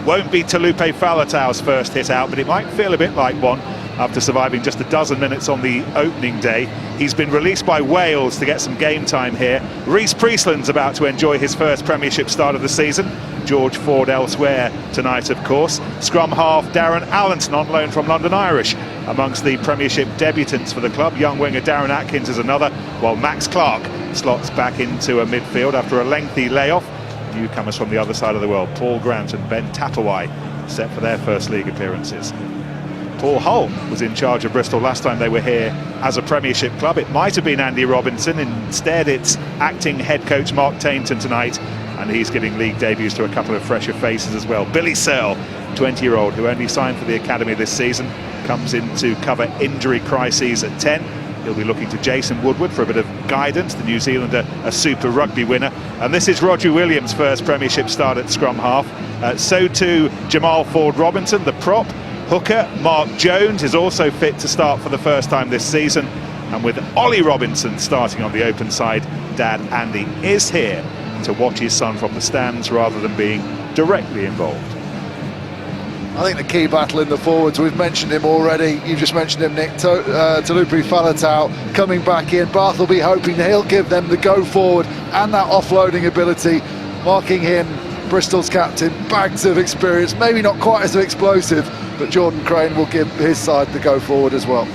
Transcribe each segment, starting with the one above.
Won't be Talupe Faletau's first hit out, but it might feel a bit like one after surviving just a dozen minutes on the opening day. He's been released by Wales to get some game time here. Rhys Priestland's about to enjoy his first Premiership start of the season. George Ford elsewhere tonight, of course. Scrum half Darren Allenton on loan from London Irish amongst the Premiership debutants for the club. Young winger Darren Atkins is another, while Max Clark slots back into a midfield after a lengthy layoff. Newcomers from the other side of the world, Paul Grant and Ben Tapawai, set for their first league appearances. Paul Hull was in charge of Bristol last time they were here as a Premiership club. It might have been Andy Robinson. Instead, it's acting head coach Mark Tainton tonight, and he's giving league debuts to a couple of fresher faces as well. Billy Searle, 20-year-old, who only signed for the academy this season, comes in to cover injury crises at 10. He'll be looking to Jason Woodward for a bit of guidance, the New Zealander, a Super Rugby winner. And this is Roger Williams' first Premiership start at scrum half. So too Jamal Ford-Robinson, the prop. Hooker Mark Jones is also fit to start for the first time this season. And with Ollie Robinson starting on the open side, Dad Andy is here to watch his son from the stands rather than being directly involved. I think the key battle in the forwards, we've mentioned him already, you just mentioned him, Nick, Talupe Faletau coming back in. Bath will be hoping that he'll give them the go forward and that offloading ability, marking him Bristol's captain, bags of experience, maybe not quite as explosive, but Jordan Crane will give his side the go forward as well.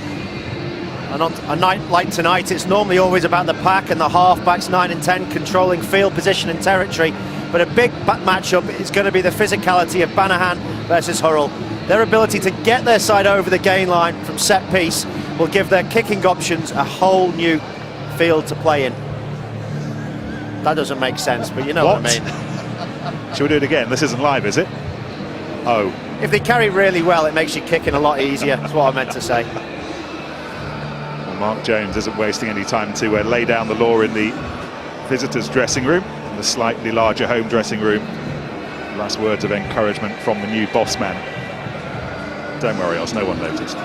And on a night like tonight, it's normally always about the pack and the half-backs 9 and 10 controlling field position and territory. But a big match-up is going to be the physicality of Banahan versus Hurrell. Their ability to get their side over the gain line from set piece will give their kicking options a whole new field to play in. That doesn't make sense, but you know what I mean. Shall we do it again? This isn't live, is it? Oh. If they carry really well, it makes your kicking a lot easier. That's what I meant to say. Well, Mark Jones isn't wasting any time to lay down the law in the visitors' dressing room, in the slightly larger home dressing room. Last words of encouragement from the new boss man. Don't worry, else no one noticed.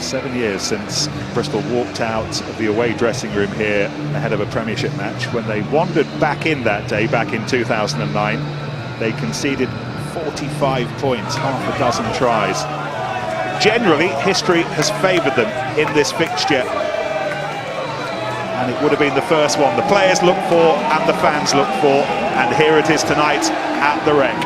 Seven years since Bristol walked out of the away dressing room here ahead of a Premiership match. When they wandered back in that day, back in 2009, they conceded 45 points, half a dozen tries. Generally, history has favoured them in this fixture, and it would have been the first one the players looked for and the fans looked for, and here it is tonight at the Rec.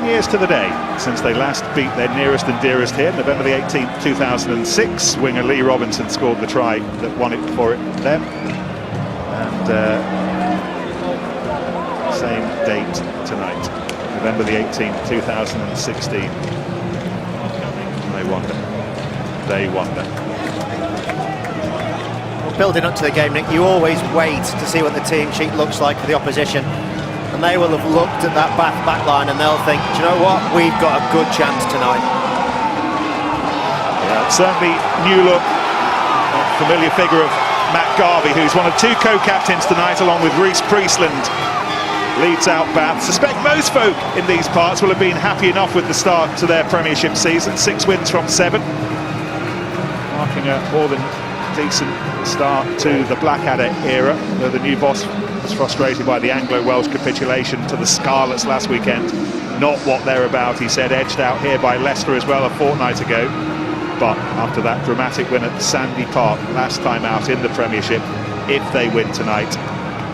Years to the day since they last beat their nearest and dearest here, November the 18th, 2006. Winger Lee Robinson scored the try that won it for them. And same date tonight, November the 18th, 2016. They wonder. They wonder. Well, building up to the game, Nick, you always wait to see what the team sheet looks like for the opposition. And they will have looked at that back line and they'll think, do you know what, we've got a good chance tonight. Yeah, certainly new look, familiar figure of Matt Garvey, who's one of two co-captains tonight along with Rhys Priestland. Leads out Bath. Suspect most folk in these parts will have been happy enough with the start to their Premiership season. 6 wins from 7. Marking a more than decent start to the Blackadder era, though the new boss was frustrated by the Anglo-Welsh capitulation to the Scarlets last weekend. Not what they're about, he said, edged out here by Leicester as well a fortnight ago. But after that dramatic win at Sandy Park last time out in the Premiership, if they win tonight,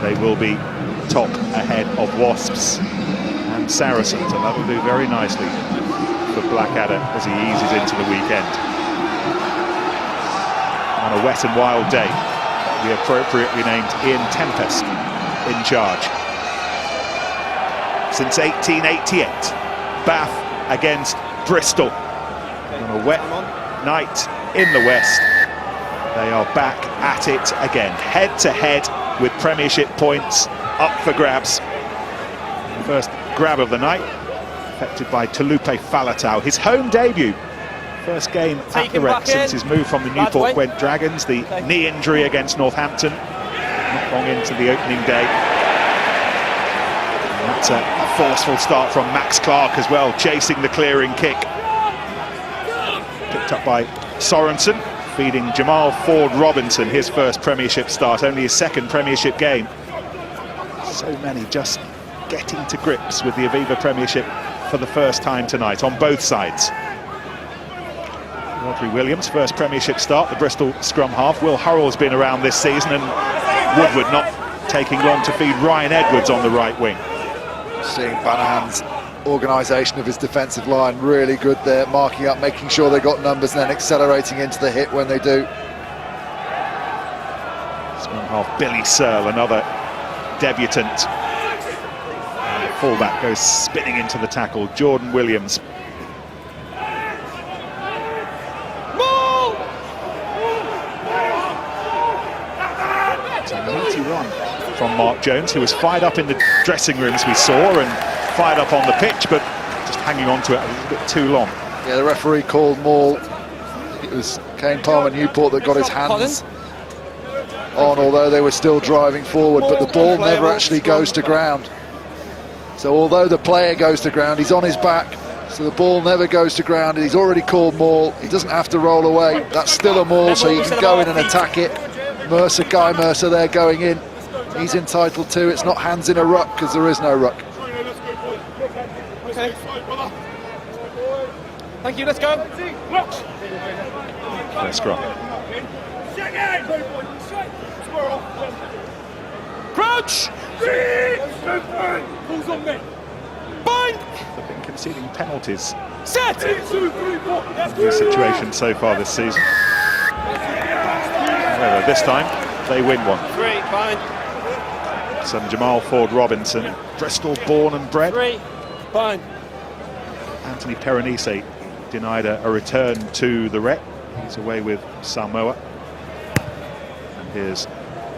they will be top ahead of Wasps and Saracens, and that will do very nicely for Blackadder as he eases into the weekend. On a wet and wild day, the appropriately named Ian Tempest in charge. Since 1888, Bath against Bristol. On a wet night in the West, they are back at it again, head to head with Premiership points up for grabs. First grab of the night, effected by Talupe Faletau, his home debut. First game at the Rec since his move from the Newport Gwent Dragons, the knee injury against Northampton, not long into the opening day. And that's a forceful start from Max Clark as well, chasing the clearing kick. Picked up by Sorensen feeding Jamal Ford-Robinson his first Premiership start, only his second Premiership game. So many just getting to grips with the Aviva Premiership for the first time tonight on both sides. Rodri Williams, first Premiership start, the Bristol scrum half. Will Hurrell's been around this season, and Woodward not taking long to feed Ryan Edwards on the right wing. Seeing Banahan's organisation of his defensive line really good there, marking up, making sure they got numbers and then accelerating into the hit when they do. Scrum half Billy Searle, another debutant. And the fullback goes spinning into the tackle, Jordan Williams. It's a meaty run from Mark Jones, who was fired up in the dressing rooms we saw and fired up on the pitch, but just hanging on to it a little bit too long. Yeah, the referee called maul. It was Kane Palmer-Newport that got his hands on, although they were still driving forward, but the ball never actually goes to ground. So although the player goes to ground, he's on his back, so the ball never goes to ground, and he's already called maul. He doesn't have to roll away. That's still a maul, so you can go in and attack it. Guy Mercer there going in. He's entitled to. It's not hands in a ruck, because there is no ruck. Okay. Thank you, let's go. First scrum. Crouch! Who's on me? Bind! They've been conceding penalties Set! in this situation so far this season. However, this time they win one. 3, bind. Some Jamal Ford-Robinson, Bristol born and bred. 3, bind. Anthony Peronise denied a return to the rep. He's away with Samoa. And here's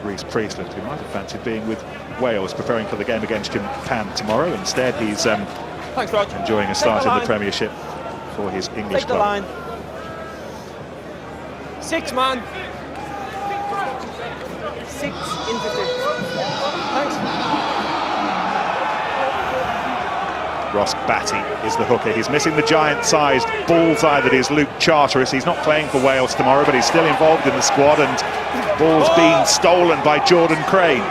Rhys Priestland, who might have fancied being with Wales, preparing for the game against Japan tomorrow. Instead, he's Thanks, Rog. enjoying a start Take the in the line. Premiership for his English Take the club. line. 6, man. 6 in 15. Thanks. Ross Batty is the hooker. He's missing the giant-sized bullseye that is Luke Charteris. He's not playing for Wales tomorrow, but he's still involved in the squad, and ball's being stolen by Jordan Crane.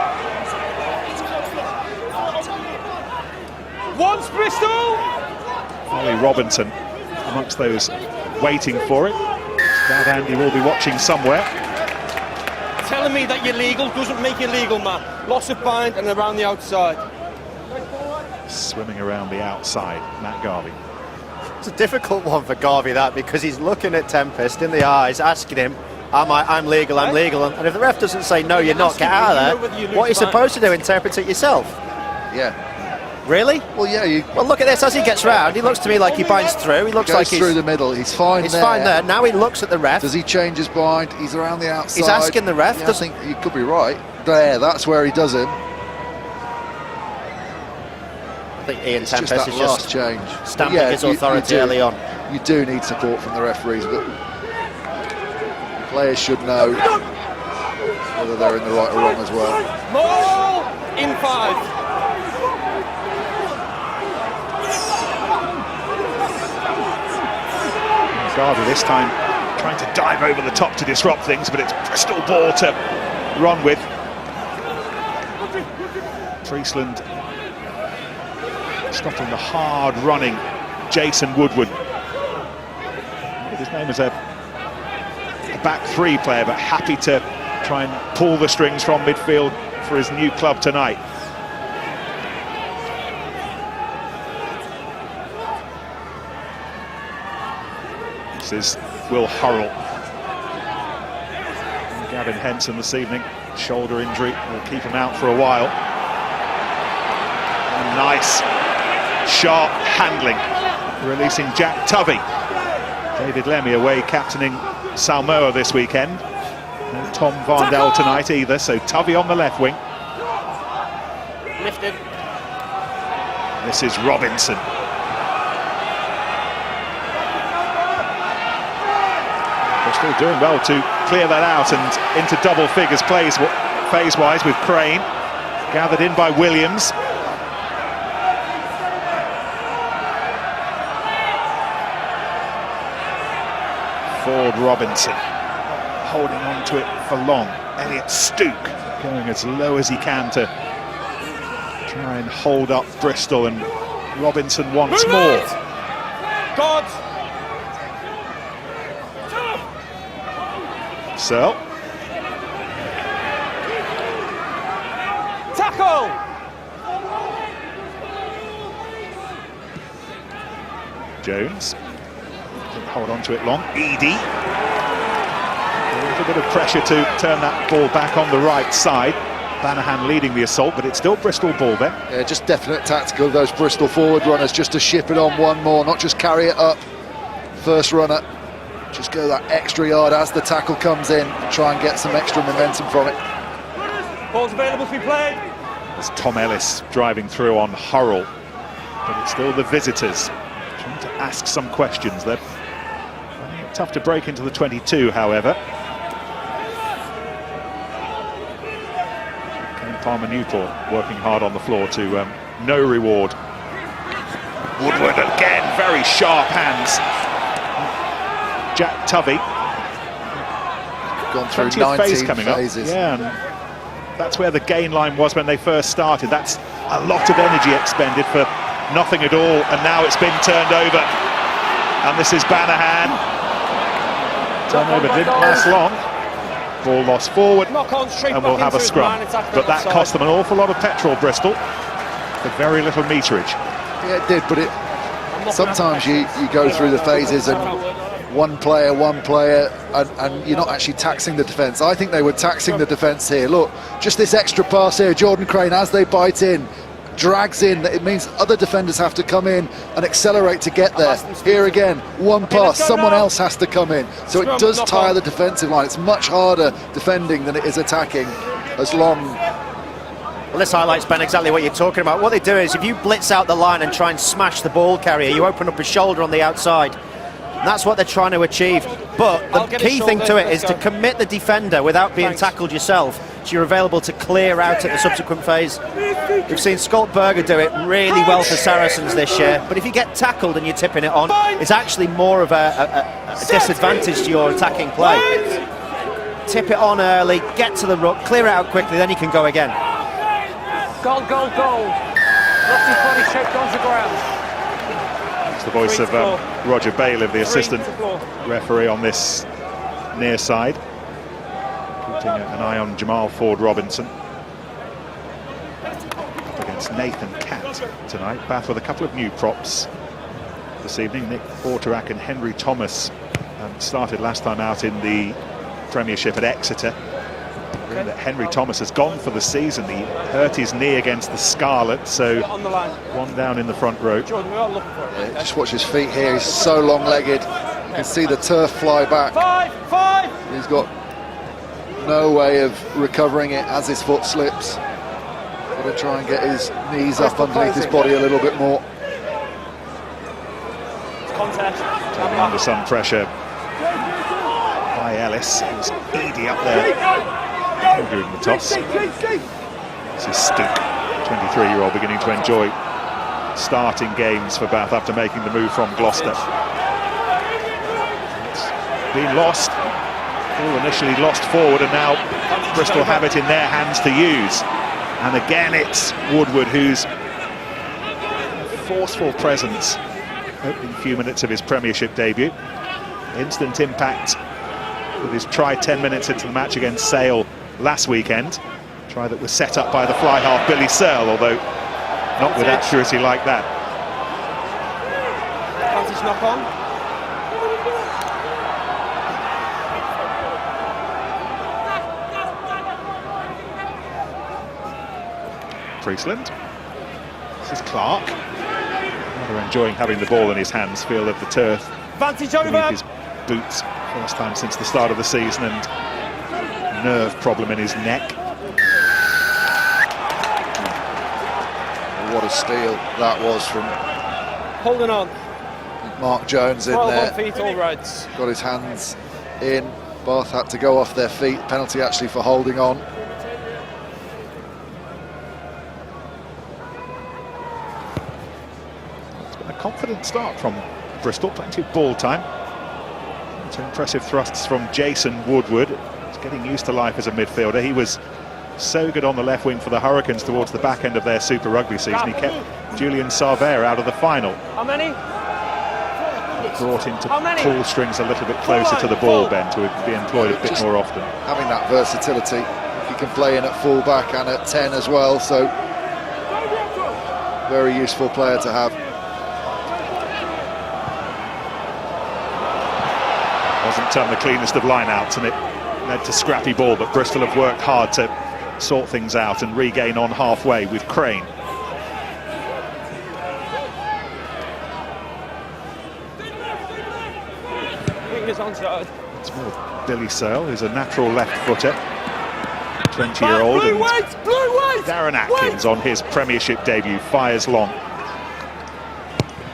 Once Bristol! Ollie Robinson amongst those waiting for it. Dad Andy will be watching somewhere. Telling me that you're legal doesn't make you legal, man. Loss of bind and around the outside. Swimming around the outside, Matt Garvey. It's a difficult one for Garvey, that, because he's looking at Tempest in the eyes, asking him, I'm legal, I'm legal. And if the ref doesn't say, no, you're not, get out of there, what are you supposed to do, interpret it yourself? Yeah. Really? Well, yeah. Well, look at this, as he gets round, he looks to me like he binds through. He looks like Goes through the middle. He's fine there. He's fine there. Now he looks at the ref. Does he change his bind? He's around the outside. He's asking the ref. Yeah, I think you could be right. There, that's where he does him. I think Ian It's Tempest just that is last just change. stamping Yeah, his authority you early on. You do need support from the referees, but players should know whether they're in the right or wrong as well. Maul in 5. Garvey this time trying to dive over the top to disrupt things, but it's Bristol ball to run with. Priestland stopping the hard-running Jason Woodward. His name as a back three player, but happy to try and pull the strings from midfield for his new club tonight. This is Will Hurrell. And Gavin Henson this evening, shoulder injury, will keep him out for a while. And nice, sharp handling, releasing Jack Tuvey. David Lemmy away captaining Samoa this weekend. No Tom Varndell tonight either, so Tuvey on the left wing. Lifted. This is Robinson. They're still doing well to clear that out and into double figures phase-wise with Crane. Gathered in by Williams. Ford Robinson holding on to it for long. Elliot Stook going as low as he can to try and hold up Bristol, and Robinson once more. God. Searle. Tackle. Jones didn't hold on to it long. Eadie. A little bit of pressure to turn that ball back on the right side. Banahan leading the assault, but it's still Bristol ball then. Yeah, just definite tactical of those Bristol forward runners, just to ship it on one more, not just carry it up. First runner, just go that extra yard as the tackle comes in, try and get some extra momentum from it. Ball's available to be played. It's Tom Ellis driving through on Hurrell, but it's still the visitors trying to ask some questions. They're finding it tough to break into the 22, however. Palmer Newport working hard on the floor to no reward. Woodward again, very sharp hands. Jack Tovey. Gone through 20th 19 phase coming phases. up. Yeah, and that's where the gain line was when they first started. That's a lot of energy expended for nothing at all, and now it's been turned over. And this is Banahan. Turnover didn't last long. Ball lost forward, and we'll have a scrum. But that cost them an awful lot of petrol, Bristol, for very little meterage. Yeah, it did, but sometimes you go through the phases and one player, and you're not actually taxing the defence. I think they were taxing the defence here. Look, just this extra pass here, Jordan Crane, as they bite in, drags in. It means other defenders have to come in and accelerate to get there. Here again, one pass, someone else has to come in. So it does tire the defensive line. It's much harder defending than it is attacking as long. Well, this highlights, Ben, exactly what you're talking about. What they do is, if you blitz out the line and try and smash the ball carrier, you open up a shoulder on the outside. And that's what they're trying to achieve. But the key thing to it is to commit the defender without being tackled yourself, so you're available to clear out at the subsequent phase. We've seen Scott Berger do it really well for Saracens this year, but if you get tackled and you're tipping it on, it's actually more of a disadvantage to your attacking play. Tip it on early, get to the ruck, clear it out quickly, then you can go again. Goal, goal, goal. Rossi's body shaped onto the ground. It's the voice of Roger Bailiff, the assistant referee on this near side, keeping an eye on Jamal Ford Robinson. Up against Nathan Catt tonight. Bath with a couple of new props this evening. Nick Orterak and Henry Thomas started last time out in the Premiership at Exeter. That Henry Thomas has gone for the season. He hurt his knee against the Scarlet, so one down in the front row. Yeah, just watch his feet here. He's so long-legged. You can see the turf fly back. He's got no way of recovering it as his foot slips. Got to try and get his knees up underneath his body a little bit more. Coming under some pressure by Ellis. It was Eadie up there doing the toss. This is Stook, 23-year-old, beginning to enjoy starting games for Bath after making the move from Gloucester. It's been lost. Ball initially lost forward, and now Bristol have it in their hands to use. And again, it's Woodward who's a forceful presence opening few minutes of his Premiership debut. Instant impact with his try 10 minutes into the match against Sale last weekend. Try that was set up by the fly half Billy Searle, although not with accuracy like that. Advantage knock on. Priestland. This is Clark. Rather enjoying having the ball in his hands. Feel of the turf Advantage beneath over. his boots. First time since the start of the season, and nerve problem in his neck. What a steal that was from Holding on. Mark Jones in 12 there. on feet, all right. Got his hands in. Bath had to go off their feet. Penalty actually for holding on. It's been a confident start from Bristol. Plenty of ball time. Two impressive thrusts from Jason Woodward. He's getting used to life as a midfielder. He was so good on the left wing for the Hurricanes towards the back end of their Super Rugby season. He kept Julian Sarver out of the final. How many? Brought him to pull strings a little bit closer to the ball, Ben, to be employed a bit more often. Having that versatility, he can play in at full-back and at 10 as well, so very useful player to have. Wasn't the cleanest of line-outs, and it led to scrappy ball, but Bristol have worked hard to sort things out and regain on halfway with Crane. Onside. It's more Billy Searle, who's a natural left footer, 20-year-old, and Darren Atkins on his Premiership debut fires long.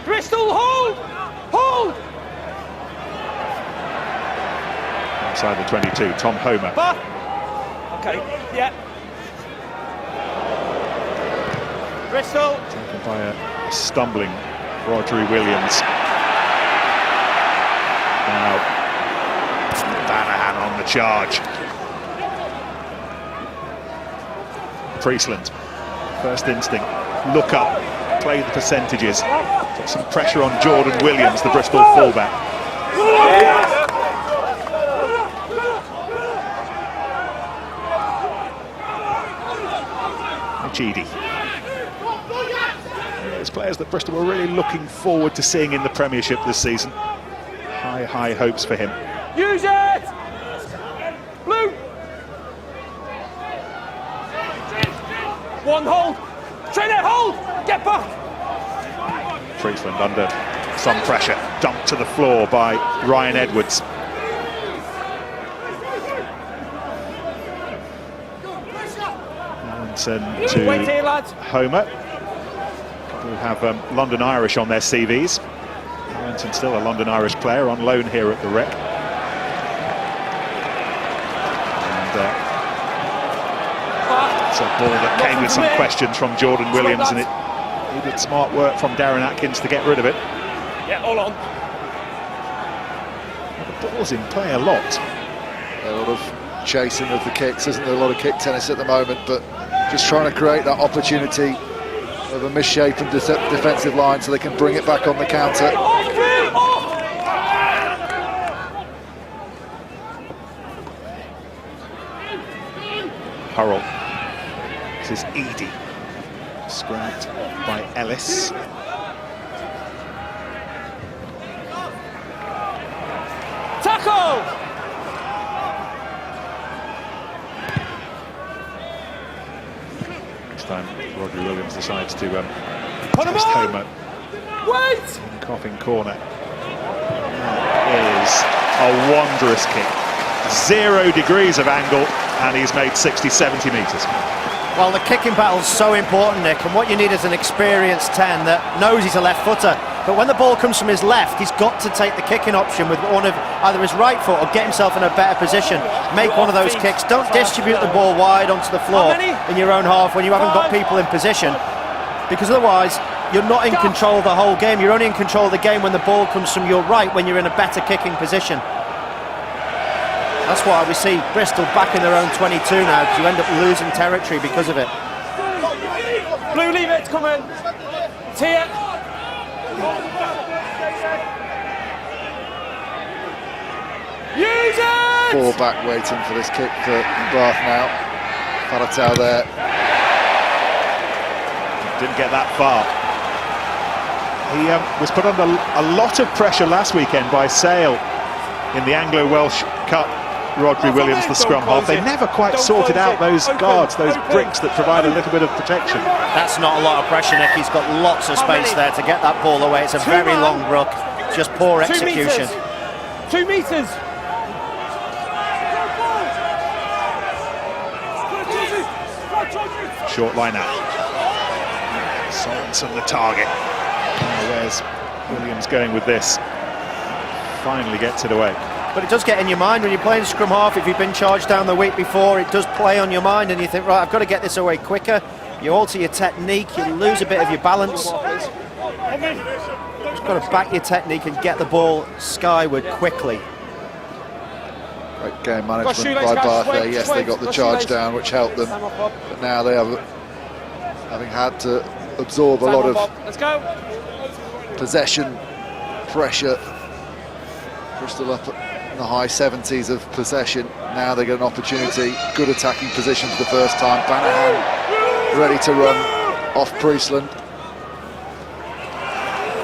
Bristol, hold! Hold! Inside the 22, Tom Homer. Okay, yeah. Bristol. Taken by a stumbling Rodri Williams. Now, Banahan on the charge. Priestland, first instinct, look up, play the percentages. Put some pressure on Jordan Williams, the Bristol fullback. Chidi. Those players that Bristol were really looking forward to seeing in the Premiership this season. High hopes for him. Use it! Blue! One hold! Train it, hold! Get back! Priestland under some pressure, dumped to the floor by Ryan Edwards. Allenson to Homer, who have London Irish on their CVs. Allenson still a London Irish player on loan here at the Rec. And it's a ball that came with some questions from Jordan Williams, and it needed smart work from Darren Atkins to get rid of it. Yeah, hold on. The ball's in play a lot. A lot of chasing of the kicks, isn't there? A lot of kick tennis at the moment, but just trying to create that opportunity of a misshapen defensive line so they can bring it back on the counter. Hurrell. This is Eady. Scrapped by Ellis. Tackle! This time, Rodri Williams decides to test Homer. Wait! In Coffin corner. That is a wondrous kick. 0 degrees of angle, and he's made 60-70 metres. Well, the kicking battle's so important, Nick, and what you need is an experienced 10 that knows he's a left footer. But when the ball comes from his left, he's got to take the kicking option with one of either his right foot or get himself in a better position. Make one of those kicks. Don't distribute the ball wide onto the floor in your own half when you haven't got people in position, because otherwise you're not in control of the whole game. You're only in control of the game when the ball comes from your right, when you're in a better kicking position. That's why we see Bristol back in their own 22 now, because you end up losing territory because of it. Blue, leave it, come in. It's here. Use it! 4 back waiting for this kick for Bath now. Falatau there. Didn't get that far. He was put under a lot of pressure last weekend by Sale in the Anglo-Welsh Cup. Rodri Williams, the scrum half. They never quite sorted out those guards, those bricks that provide a little bit of protection. That's not a lot of pressure, Nick. He's got lots of space there to get that ball away. It's a very long ruck, just poor execution. 2 metres. Short line out. Sorensen the target. Where's Williams going with this? Finally gets it away. But it does get in your mind when you're playing scrum half. If you've been charged down the week before, it does play on your mind, and you think, right, I've got to get this away quicker. You alter your technique, you lose a bit of your balance. Just got to back your technique and get the ball skyward quickly. Great game Got management shoelace, by guys, Bath there. wait, Yes, wait, they got the got charge shoelace. down, which helped them. Time off, Bob. But now they have, having had to absorb a Time lot on, of Bob. Let's go. possession pressure. Bristol up in the high 70s of possession. Now they get an opportunity. Good attacking position for the first time. Banahan ready to run off Priestland.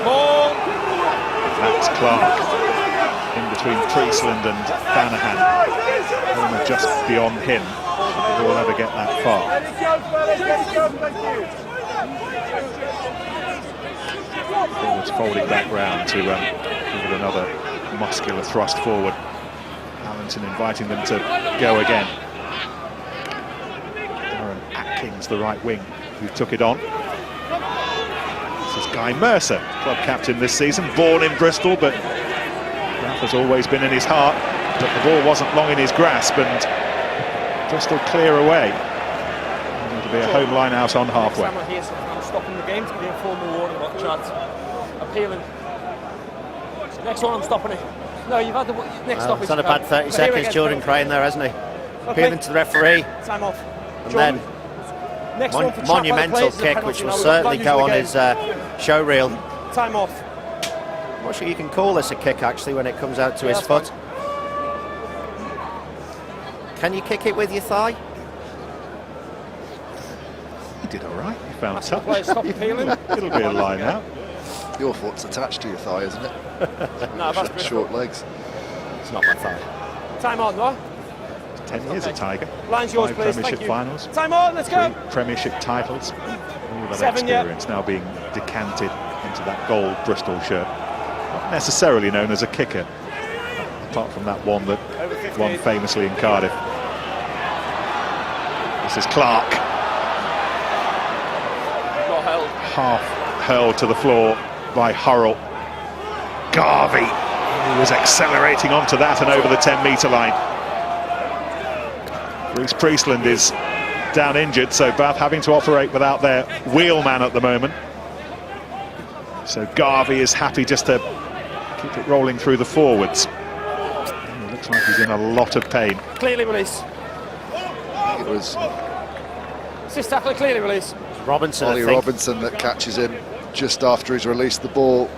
More. That's Clark in between Priestland and Banahan. Homer just beyond him. We'll never get that far. Forwards folding back round to give it another muscular thrust forward. Allenton inviting them to go again. Darren Atkins, the right wing, who took it on. This is Guy Mercer, club captain this season, born in Bristol, but that has always been in his heart. But the ball wasn't long in his grasp, and Bristol clear away. And it'll be a home line out on halfway. I'm here, so I'm stopping the game to give you a formal warning about Chad appealing. Next one, I'm stopping it. No, you've had the next stop. It's on about 30 seconds, Jordan Crane there, hasn't he? Appealing to the referee. Time off. And Jordan, then next one for monumental kick, which will certainly go on his show reel. Time off. I'm not sure you can call this a kick, actually, when it comes out to his foot. Fine. Can you kick it with your thigh? He did all right. He found The player touch. stop appealing. It'll be a line out. Your foot's attached to your thigh, isn't it? No, that's Short legs. It's not my thigh. Time on, no? 10 years a Tiger. Line's yours, 5 please. Premiership Thank you. finals. Time on, let's go. 3 Premiership titles. All that 7, yeah. experience now being decanted into that gold Bristol shirt. Not necessarily known as a kicker, apart from that one that Over 15. won famously in Cardiff. This is Clark, Not held. half hurled to the floor by Hurrell. Garvey, who was accelerating onto that and over the 10-metre line. Bruce Priestland is down injured, so Bath having to operate without their wheelman at the moment. So Garvey is happy just to keep it rolling through the forwards. And it looks like he's in a lot of pain. Clearly release. It was Assist tackler, clearly release. Robinson, Ollie I think. Robinson that catches him just after he's released the ball.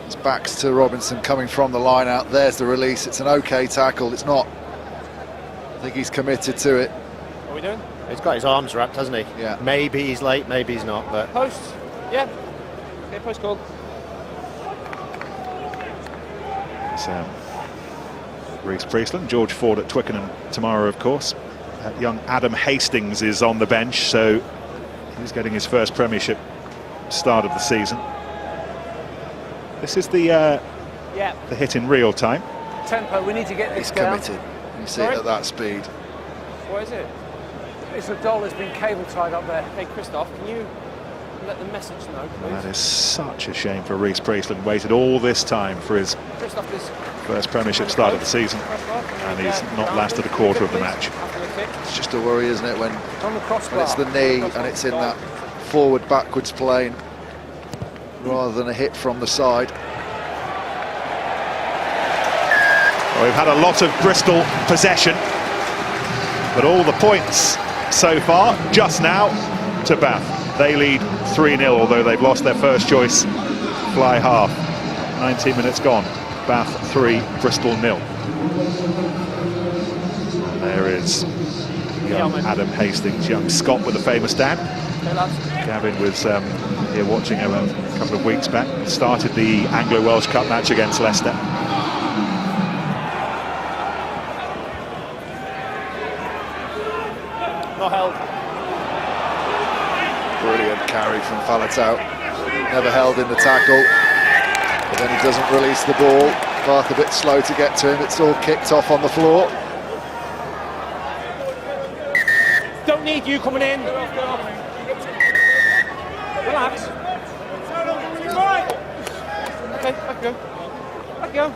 It's backs to Robinson coming from the line out. There's the release. It's an okay tackle. It's not. I think he's committed to it. What are we doing? He's got his arms wrapped, hasn't he? Yeah. Maybe he's late, maybe he's not, but Post. Yeah. Okay, post call. It's Reece Priestland, George Ford at Twickenham tomorrow, of course. Young Adam Hastings is on the bench, so he's getting his first Premiership start of the season. This is the hit in real time. Tempo, we need to get this He's down. committed. You see Sorry? it at that speed. What is it? It's a doll that's been cable tied up there. Hey, Christoph, can you let the message know, please? That is such a shame for Reece Priestland. Waited all this time for his Christoph is first Premiership start of the season, and he's not lasted a quarter of the match. It's just a worry, isn't it, when On the crossbar. it's the knee and it's in that forward backwards plane rather than a hit from the side. Well, we've had a lot of Bristol possession, but all the points so far just now to Bath. They lead 3-0, although they've lost their first choice fly half. 19 minutes gone. Bath 3, Bristol 0. And there is young Adam Hastings, young Scot with a famous dad. Okay, lads. Gavin was here watching him a couple of weeks back. Started the Anglo-Welsh Cup match against Leicester. Not held. Brilliant carry from Falatau. Never held in the tackle, but then he doesn't release the ball. Bath a bit slow to get to him. It's all kicked off on the floor. Don't need you coming in. Relax. Okay, back you go. Back you go.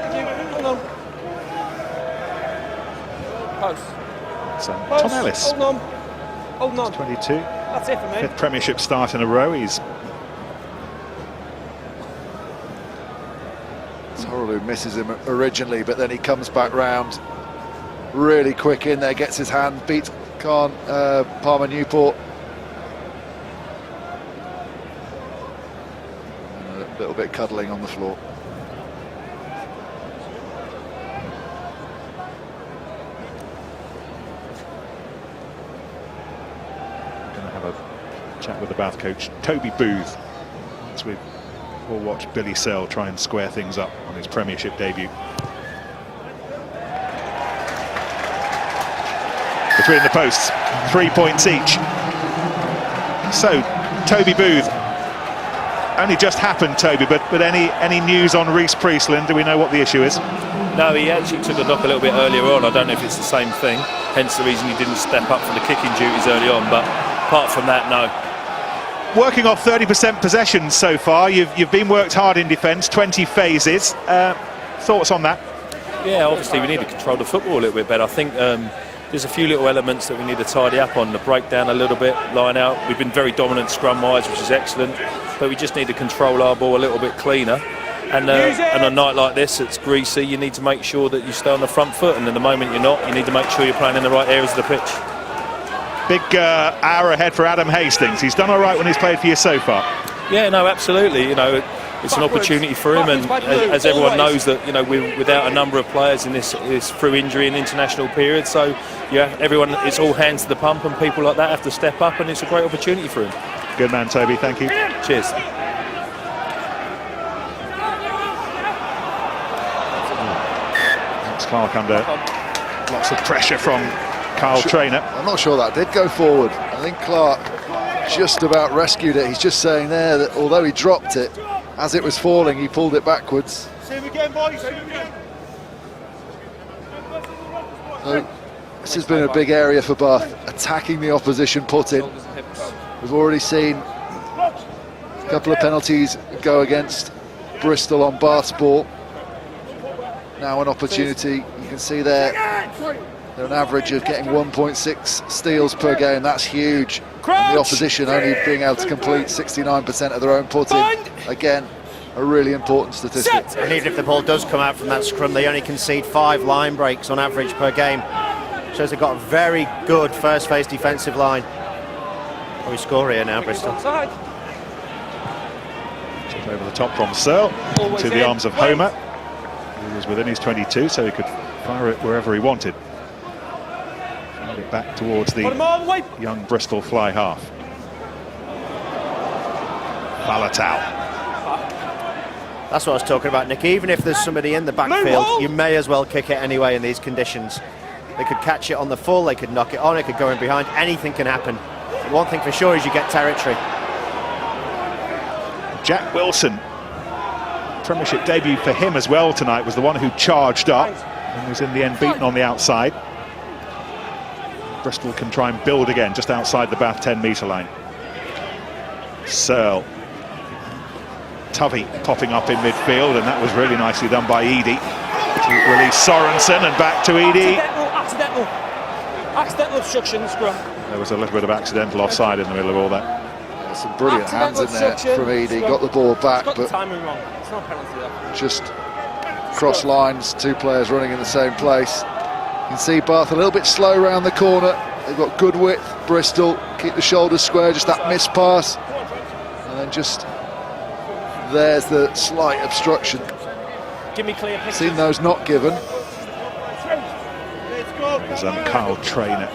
Thank you. Hold on. Post. So Post. Tom Ellis, Hold on. Hold on. 22, That's it for me. 5th Premiership start in a row. He's Torolu misses him originally, but then he comes back round really quick in there, gets his hand, beats Palmer Newport. And a little bit cuddling on the floor. Going to have a chat with the Bath coach, Toby Booth, as we will watch Billy Searle try and square things up on his Premiership debut. Between the posts, 3 points each. So, Toby Booth, only just happened, Toby, but any news on Reece Priestland? Do we know what the issue is? No, he actually took a knock a little bit earlier on. I don't know if it's the same thing, hence the reason he didn't step up for the kicking duties early on, but apart from that, no. Working off 30% possession so far, you've been worked hard in defence, 20 phases. Thoughts on that? Yeah, obviously we need to control the football a little bit better. I think there's a few little elements that we need to tidy up on, the breakdown a little bit, line out. We've been very dominant scrum-wise, which is excellent, but we just need to control our ball a little bit cleaner. And a night like this, it's greasy, you need to make sure that you stay on the front foot, and at the moment you're not, you need to make sure you're playing in the right areas of the pitch. Big hour ahead for Adam Hastings. He's done all right when he's played for you so far. Yeah, no, absolutely. You know, it's an opportunity for him, and as everyone knows that, you know, we're without a number of players in this through injury and international period. So yeah, everyone, it's all hands to the pump, and people like that have to step up, and it's a great opportunity for him. Good man, Toby. Thank you. Cheers. That's Clark under lots of pressure from Kyle Traynor. I'm not sure that did go forward. I think Clark just about rescued it. He's just saying there that although he dropped it, as it was falling, he pulled it backwards. See him again, boys. See him again. So this has been a big area for Bath, attacking the opposition put-in. We've already seen a couple of penalties go against Bristol on Bath's ball. Now an opportunity, you can see there, they're an average of getting 1.6 steals per game. That's huge. And the opposition only being able to complete 69% of their own put-in. Again, a really important statistic. And even if the ball does come out from that scrum, they only concede 5 line breaks on average per game. Shows they've got a very good first phase defensive line. Oh, we score here now, Bristol. Chip over the top from Searle to the arms of Homer. He was within his 22, so he could fire it wherever he wanted. Fired it back towards the young Bristol fly half. Falatau. That's what I was talking about, Nick. Even if there's somebody in the backfield, you may as well kick it anyway in these conditions. They could catch it on the full, they could knock it on, it could go in behind, anything can happen. But one thing for sure is you get territory. Jack Wilson, Premiership debut for him as well tonight, was the one who charged up and was in the end beaten on the outside. Bristol can try and build again just outside the Bath 10-metre line. Searle. Tovey popping up in midfield, and that was really nicely done by Edie to release Sorensen, and back to Edie. Accidental obstruction, scrum. There was a little bit of accidental offside in the middle of all that. Some brilliant hands in there from Edie. Got the ball back, but timing wrong. It's not a penalty there. Just cross lines, 2 players running in the same place. You can see Bath a little bit slow around the corner. They've got good width. Bristol keep the shoulders square, just that missed pass, and then just there's the slight obstruction. Give me clear pictures. Seen those not given. There's Kyle Traynor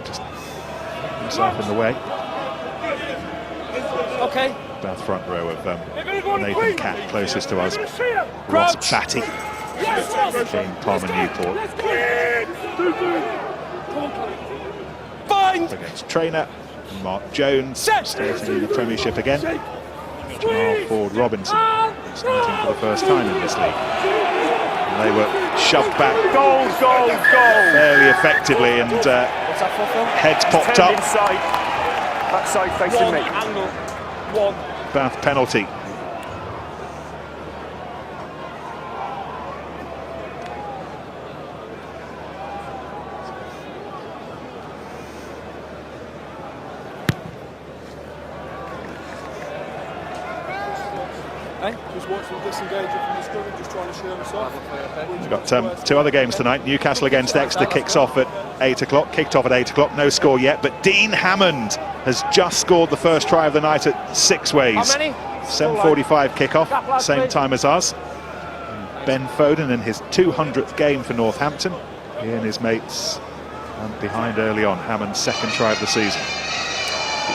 just himself in the way. Okay. Bath front row of Nathan Catt, closest to us. Ross Batty, Jane Palmer Newport. Bind. Against Traynor, Mark Jones starting in the Premiership again. Jamal Ford Robinson starting for the first time in this league. And they were shoved back fairly effectively, and heads popped up. Backside facing me. Angle. Bath penalty. Hey? Just watching disengaging from the scrum and just trying to show us off. We've got 2 other games tonight. Newcastle against Exeter kicks off at 8 o'clock. Kicked off at 8 o'clock, no score yet. But Dean Hammond has just scored the first try of the night at Six Ways. How many? 7:45 kickoff, same time as us. Ben Foden in his 200th game for Northampton. He and his mates behind early on. Hammond's second try of the season.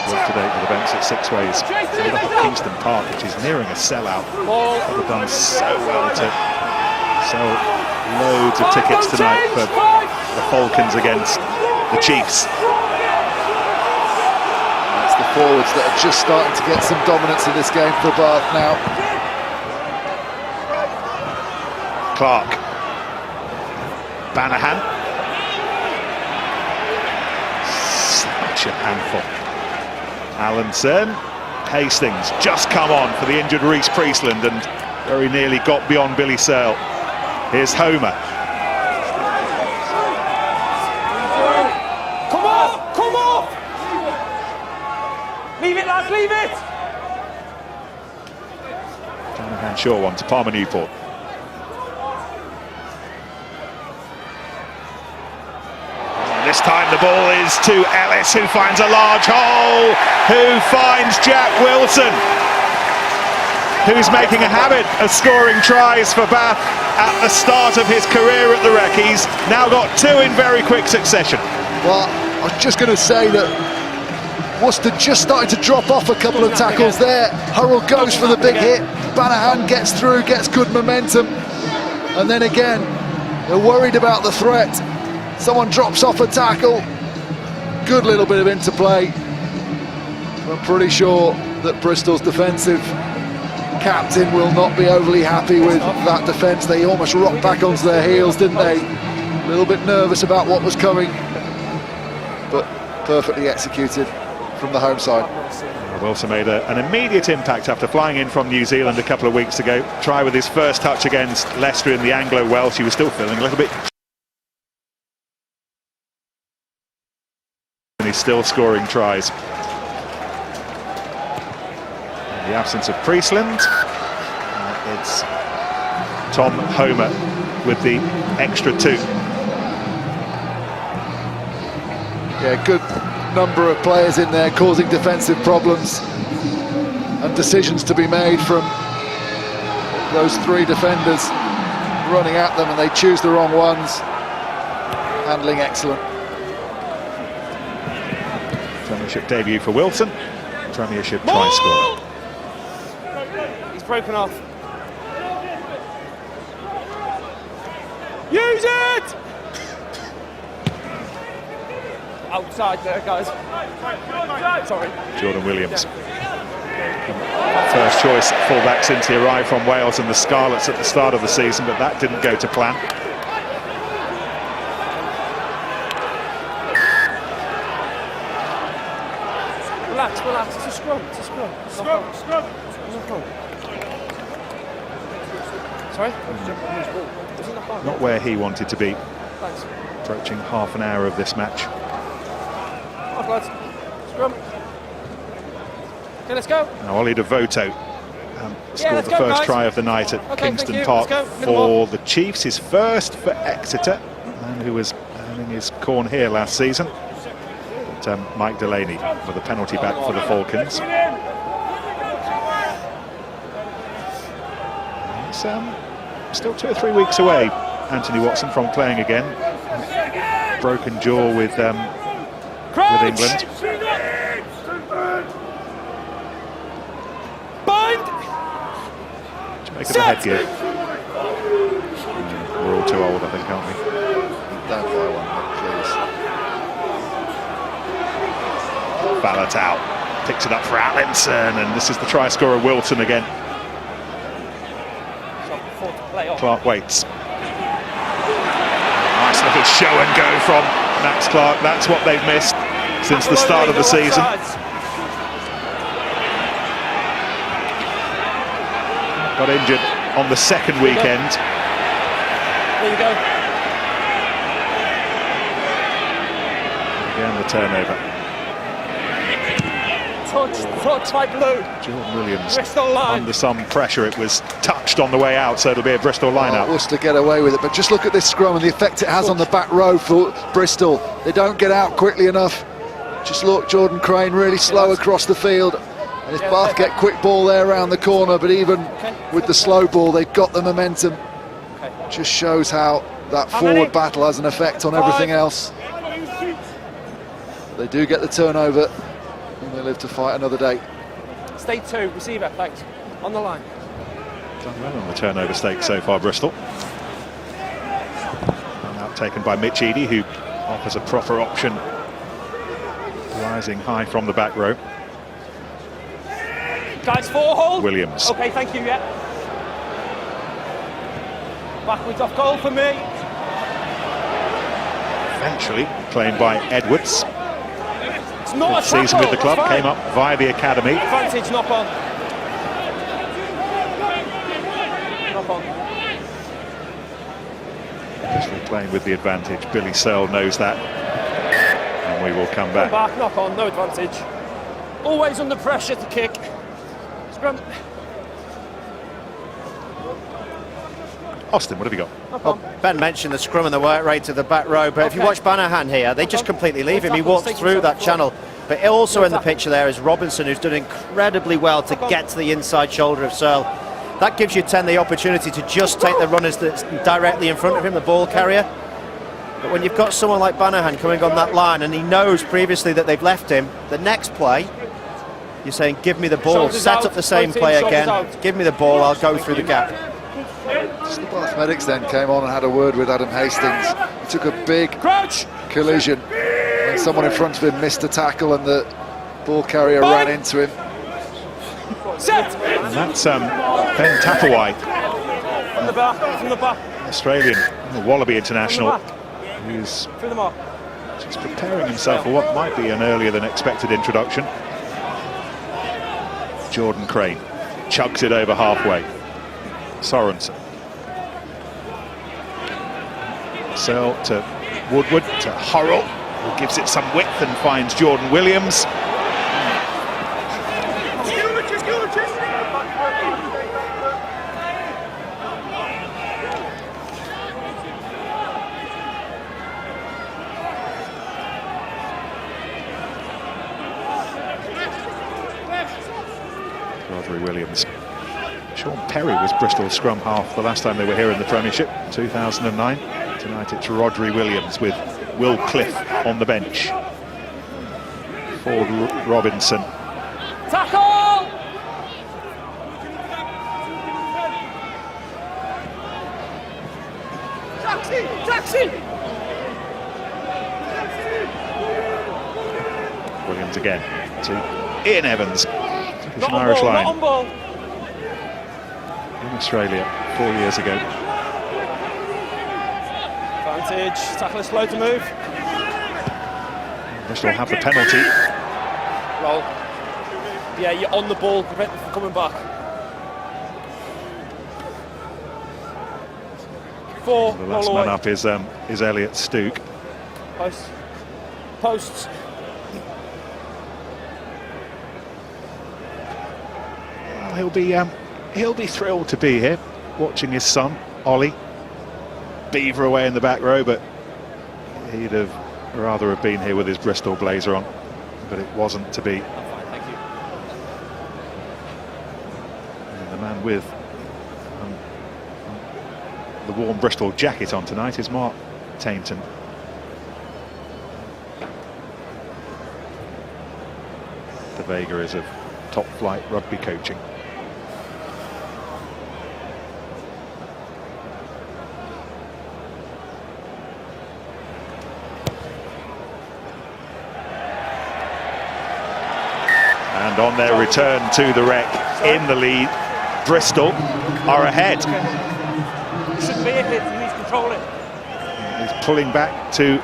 Up to date with events at Six Ways. Ended up at Kingston Park, which is nearing a sellout. They've done so well to sell loads of tickets tonight for the Falcons against the Chiefs. It's the forwards that are just starting to get some dominance in this game for Bath now. Clark. Banahan. Such a handful. Allenson, Hastings just come on for the injured Reece Priestland and very nearly got beyond Billy Searle. Here's Homer. Come off! Come off! Leave it, lads, leave it! Shanahan Shaw one to Palmer Newport. This time the ball is to Ellis, who finds a large hole, who finds Jack Wilson, who's making a habit of scoring tries for Bath at the start of his career at the Rec. He's now got 2 in very quick succession. Well, I was just going to say that Worcester just started to drop off a couple of tackles there. Hurrell goes for the big hit. Banahan gets through, gets good momentum. And then again, they're worried about the threat. Someone drops off a tackle. Good little bit of interplay. I'm pretty sure that Bristol's defensive captain will not be overly happy with that defence. They almost rocked back onto their heels, didn't they? A little bit nervous about what was coming, but perfectly executed from the home side. Wilson made an immediate impact after flying in from New Zealand a couple of weeks ago. Try with his first touch against Leicester in the Anglo-Welsh. He was still feeling a little bit... and he's still scoring tries. In the absence of Priestland, it's Tom Homer with the extra 2. Yeah, good number of players in there causing defensive problems and decisions to be made from those 3 defenders running at them, and they choose the wrong ones. Handling excellent. Premiership debut for Wilson. Premiership try scorer. He's broken off. Use it! Outside there, guys. Sorry. Jordan Williams. First choice fullback since he arrived from Wales and the Scarlets at the start of the season, but that didn't go to plan. Relax, relax. It's a scrum. It's a scrum. Scrum, scrum. Sorry? Not where he wanted to be. Thanks. Approaching half an hour of this match. Off, lads. Scrum. Okay, let's go. Now Ollie Devoto scored the first try of the night at Kingston Park for the Chiefs. His first for Exeter, a man who was earning his corn here last season. But Mike Delaney with a penalty back for the Falcons. It's still 2 or 3 weeks away, Anthony Watson, from playing again. Broken jaw with England. Bind! To make of the headgear. We're all too old, I think, aren't we? Don't buy one, please. Falatau picks it up for Allenson, and this is the try scorer Wilson again. Clark waits. Nice little show and go from Max Clark. That's what they've missed since the start of the season. Got injured on the second weekend. There you go. Again, the turnover. touch by Blue. Jordan Williams Bristol line. under some pressure. It was touched on the way out, so it'll be a Bristol line-out. Worcester get away with it, but just look at this scrum and the effect it has on the back row for Bristol. They don't get out quickly enough. Just look, Jordan Crane really slow across the field. And if Bath get quick ball there around the corner, but even with the slow ball, they've got the momentum. Just shows how that forward battle has an effect on everything else. They do get the turnover, and they live to fight another day. Stay 2, receiver, thanks. On the line. Done well on the turnover stake so far, Bristol. And out taken by Mitch Eadie, who offers a proper option, rising high from the back row. Guys, 4 hold. Williams. Okay, thank you, yeah. Backwards off goal for me. Eventually claimed by Edwards. It's not Good a season tackle, with the club, that's fine. came up via the academy. Advantage, knock on. Knock on. Obviously playing with the advantage. Billy Searle knows that. And we will come back. Back, knock on, no advantage. Always under pressure to kick. Scrum. Austin, what have you got? Well, Ben mentioned the scrum and the work rate of the back row, but if you watch Banahan here, they just completely leave him. He walks through that channel. But also in the picture there is Robinson, who's done incredibly well to get to the inside shoulder of Searle. That gives you 10 the opportunity to just take the runners that's directly in front of him, the ball carrier. But when you've got someone like Banahan coming on that line, and he knows previously that they've left him, the next play, you're saying, give me the ball, set up the same play again, give me the ball, I'll go through the gap. The Bath medics then came on and had a word with Adam Hastings. He took a big collision and someone in front of him missed a tackle and the ball carrier ran into him. Set. And that's Ben Tapawai, From the back, from the back. Australian, Wallaby international, who's Through the mark. just preparing himself for what might be an earlier than expected introduction. Jordan Crane chucks it over halfway. Sorensen. Searle to Woodward, to Hurrell, who gives it some width and finds Jordan Williams. Rodri Williams. Sean Perry was Bristol's scrum half the last time they were here in the Premiership, 2009. Tonight it's Rodri Williams with Will Cliff on the bench. Ford Robinson. Tackle! Taxi! Taxi! Williams again to Ian Evans. It's an Irish line. Not on ball. In Australia 4 years ago. Advantage, tackle is slow to move. Bristol have the penalty. Roll. Yeah, you're on the ball, prevent them from coming back. 4, The last roll man away. up is Elliot Stook. Posts. Posts. Well, he'll be thrilled to be here, watching his son Ollie beaver away in the back row, but he'd have rather have been here with his Bristol blazer on, but it wasn't to be. Thank you. And the man with the warm Bristol jacket on tonight is Mark Tainton. The vagaries of top-flight rugby coaching. And on their return to the wreck in the lead, Bristol are ahead. You shouldn't be a hit, you need to control it. He's pulling back to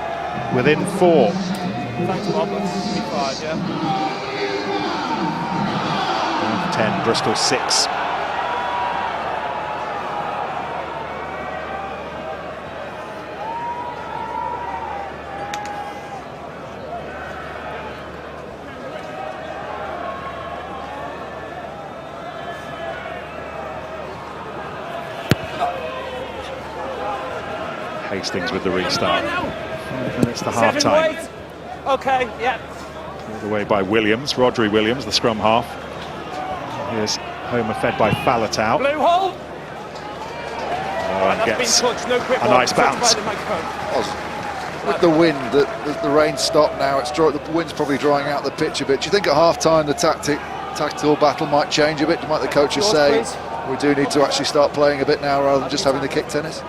within 4. Thanks, Bob. That's 5, yeah. 10, Bristol 6. Hastings with the restart. 5 minutes to half Seven time. weight. Okay, yeah. Pulled away by Williams, Rodri Williams, the scrum half. Here's Homer fed by Falatau. Blue hole. Oh, and That's gets been touched. No grip a on. nice Touched bounce. by the microphone. With the wind, the rain stopped now. The wind's probably drying out the pitch a bit. Do you think at half-time the tactical battle might change a bit? Might the coaches say, Yours, we do need to actually start playing a bit now rather than just having the kick tennis?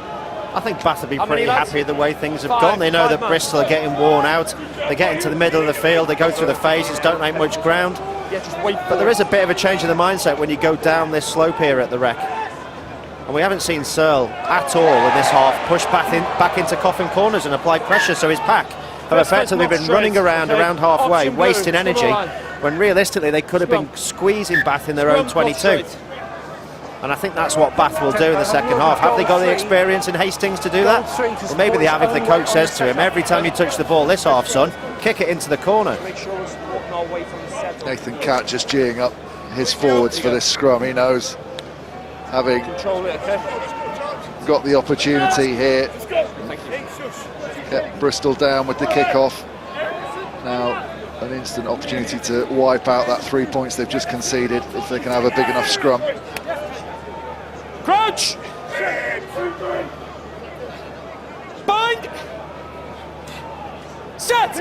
I think Bath will be How many pretty lads? happy the way things have 5, gone. They know 5 that man. Bristol are getting worn out. They get into the middle of the field, they go through the phases, don't make much ground. Yeah, just wait. But there is a bit of a change in the mindset when you go down this slope here at the Rec. And we haven't seen Searle at all in this half push back into coffin corners and apply pressure, so his pack have effectively been running around halfway, Option wasting blue, energy, scrum line. when realistically they could have been squeezing Bath in their own 22. And I think that's what Bath will do in the second half. Have they got the experience in Hastings to do that? Well, maybe they have if the coach says to him, every time you touch the ball this half, son, kick it into the corner. Make sure we're supporting our way from the centre. Nathan Catt just geeing up his forwards for this scrum. He knows, having Control it, okay? got the opportunity here, Thank you. kept Bristol down with the kick-off. Now an instant opportunity to wipe out that 3 points they've just conceded if they can have a big enough scrum. Crouch! Bind! Set!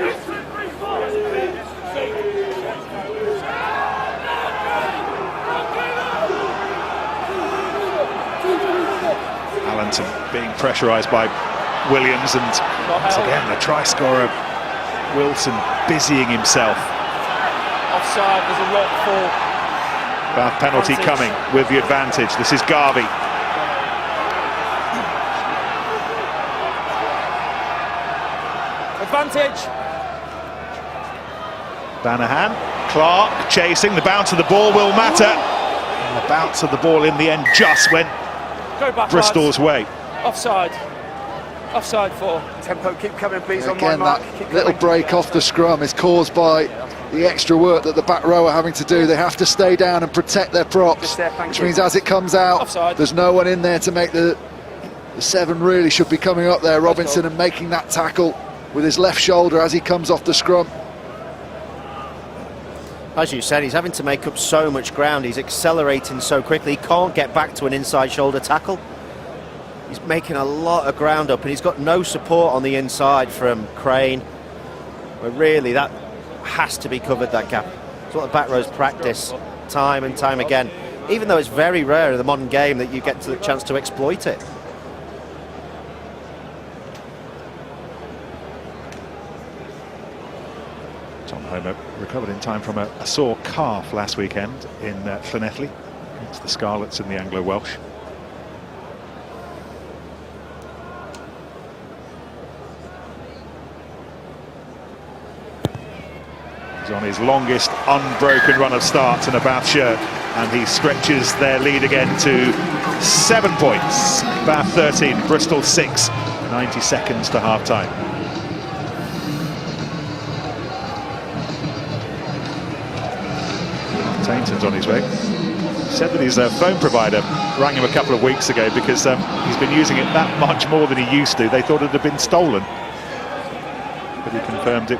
Allenton being pressurised by Williams, and once again the try scorer Wilson busying himself. Offside, there's a rock for Bath penalty Advantage. coming with the advantage. This is Garvey. advantage. Banahan, Clark chasing, the bounce of the ball will matter. And the bounce of the ball in the end just went Go back, Bristol's way. lads. Offside. Offside for. Tempo, keep coming, please, on my Again, mark. that Keep little coming. break off the scrum is caused by the extra work that the back row are having to do. They have to stay down and protect their props, Just there, thank which you. means as it comes out, Offside. there's no one in there to make the seven really should be coming up there. Robinson and making that tackle with his left shoulder as he comes off the scrum. As you said, he's having to make up so much ground. He's accelerating so quickly. He can't get back to an inside shoulder tackle. He's making a lot of ground up, and he's got no support on the inside from Crane. But really, that has to be covered, that gap. It's what the back rows practice time and time again. Even though it's very rare in the modern game that you get the chance to exploit it. Tom Homer recovered in time from a sore calf last weekend in Llanelli against the Scarlets in the Anglo-Welsh. He's on his longest unbroken run of starts in a Bath shirt, and he stretches their lead again to 7 points. Bath 13, Bristol 6, 90 seconds to half-time. Tainton's on his way. Said that his phone provider rang him a couple of weeks ago because he's been using it that much more than he used to. They thought it had been stolen, but he confirmed it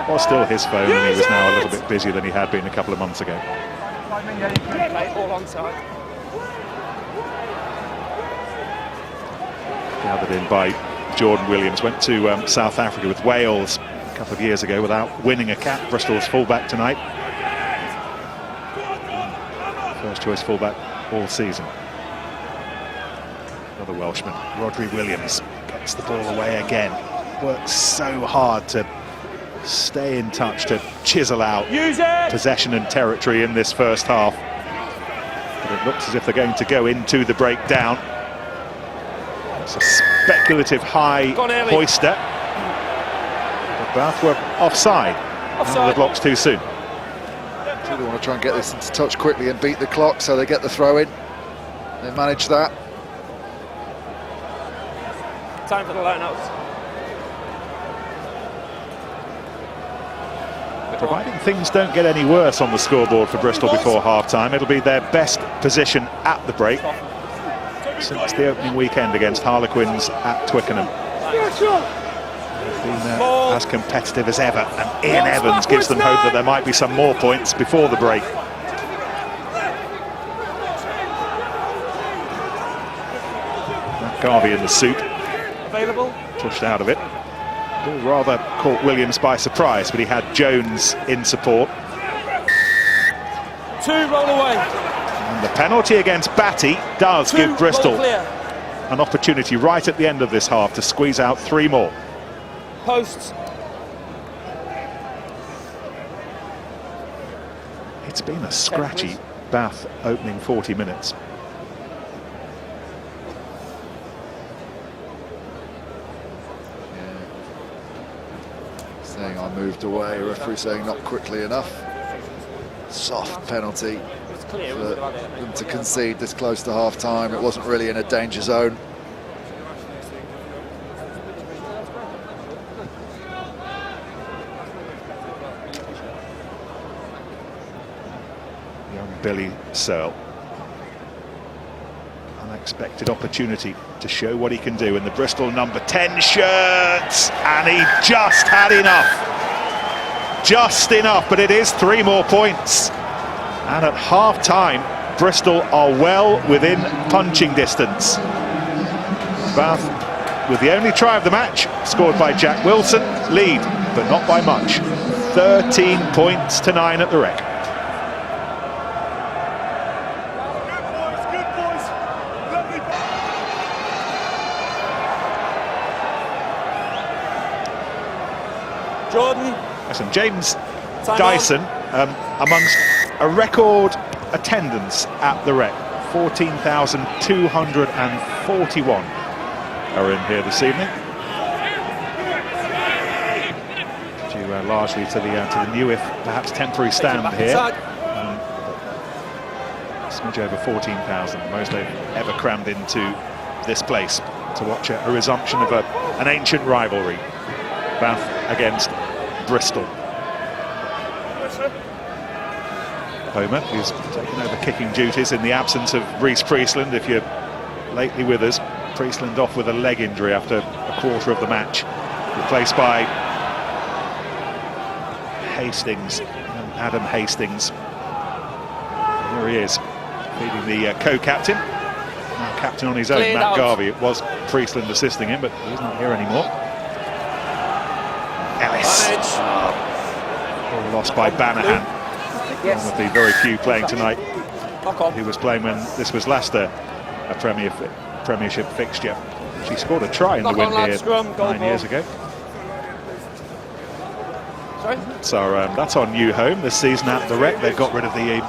was still his phone, and he was now a little bit busier than he had been a couple of months ago. Okay, all onside. Gathered in by Jordan Williams, went to South Africa with Wales a couple of years ago without winning a cap. Bristol's fullback tonight. First choice fullback all season. Another Welshman, Rodri Williams, gets the ball away again. Works so hard to stay in touch, to chisel out Use it! possession and territory in this first half. But it looks as if they're going to go into the breakdown. It's a speculative high Gone early. hoister. But Bath were offside. Offside. The blocks too soon. They want to try and get this into touch quickly and beat the clock, so they get the throw in. They manage that. Time for the line-outs. Providing things don't get any worse on the scoreboard for Bristol before half-time, it'll be their best position at the break. since the opening weekend against Harlequins at Twickenham. They've been as competitive as ever, and Ian Evans gives them hope that there might be some more points before the break. Garvey in the suit, Available. pushed out of it. Ball rather caught Williams by surprise, but he had Jones in support. 2, roll away. And the penalty against Batty does give Bristol an opportunity right at the end of this half to squeeze out 3 more. Posts. It's been a scratchy Bath opening 40 minutes. Saying I moved away, referee saying not quickly enough. Soft penalty for them to concede this close to half time. It wasn't really in a danger zone. Young Billy Searle. Unexpected opportunity to show what he can do in the Bristol number 10 shirt, and he just had enough. Just enough, but it is 3 more points. And at half-time, Bristol are well within punching distance. Bath, with the only try of the match, scored by Jack Wilson, lead, but not by much. 13 points to 9 at the Rec. Jordan. Listen, James Dyson, amongst a record attendance at the Rec, 14,241 are in here this evening. Due largely to the new, if perhaps temporary, stand here. Smidge over 14,000, the most they've ever crammed into this place to watch a resumption of an ancient rivalry. Bath against Bristol. Homer, who's taken over kicking duties in the absence of Rhys Priestland. If you're lately with us, Priestland off with a leg injury after a quarter of the match, replaced by Hastings, Adam Hastings. There he is, feeding the co-captain. Now captain on his own, Matt Garvey. It was Priestland assisting him, but he's not here anymore. Ellis. All lost by Banahan. One of the very few playing tonight who was playing when this was Leicester, a Premiership fixture. She scored a try in the win here 9 years ago. That's our new home this season at the Rec. They've got rid of the